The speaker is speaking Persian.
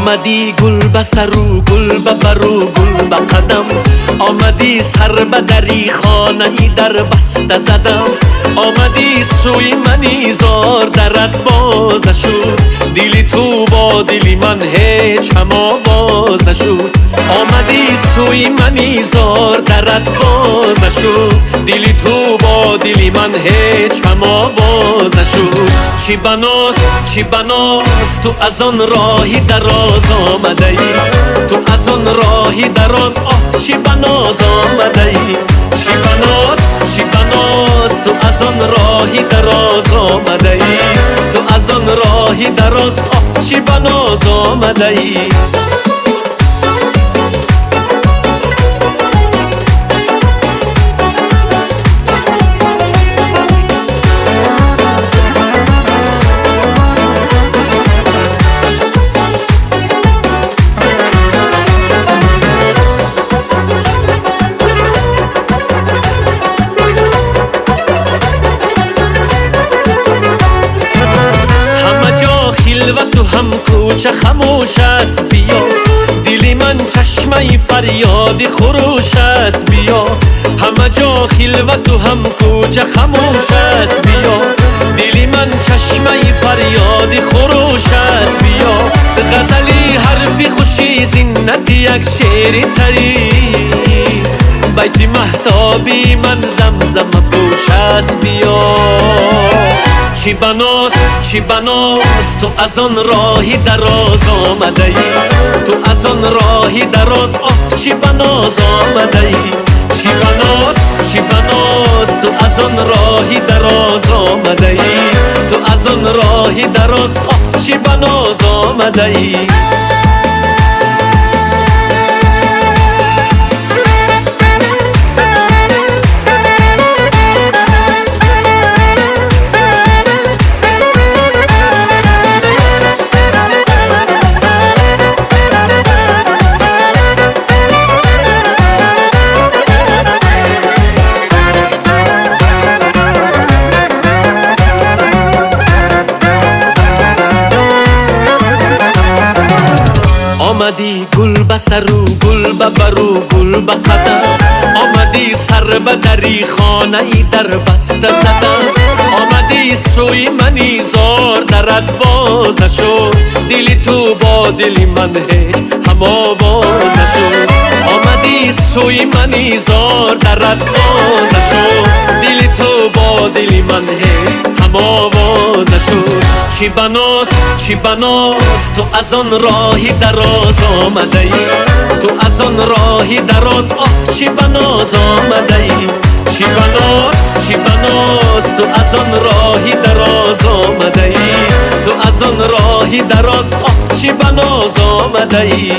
آمدی گل به سرو گل به برو گل به قدم، آمدی سر به دری خانه در بسته زدم، آمدی سوی منی زار درت باز نشد، دلی تو با دلی من هیچ هم آواز نشد، آمدی سوی منی زار درت باز نشد، دلی تو با دلی من هیچ هم آواز نشد. چی بناست تو از آن راهی دراز آمده ای، تو از آن راهی دراز چی بناز آمده ای، چی بناست تو از آن راهی دراز آمده ای، تو از آن راهی دراز چی بناز آمده ای. و تو هم کوچه خموش است بیا، دلی من چشمه فریادی خروش است بیا، همه جا خلوت و هم کوچه خموش است بیا، دلی من چشمه فریادی خروش است بیا، غزلی حرفی خوشی زینت یک شعری تری، بیت مهتابی من زمزم پوش است بیا. چی بناست تو از آن راهی دراز آمده ای، تو از آن راهی دراز چی بناز آمده ای، چی بناست تو از آن راهی دراز آمده ای، تو از آن راهی دراز چی بناز آمده ای. آمدی گل به سرو گل به برو گل به قدم، آمدی سر به دری خانه در بسته زدم، آمدی سوی منی زار درت باز نشد، دلی تو با دلی من هیچ هم آواز نشد، آمدی سوی منی زار درت باز نشد، دلی تو با دلی من هیچ هم آواز نشد. چی بناست تو از آن راهی دراز آمده ای، تو از آن راهی دراز چی بناز آمده ای، چی بناست تو از آن راهی دراز آمده ای، تو از آن راهی دراز چی بناز آمده ای.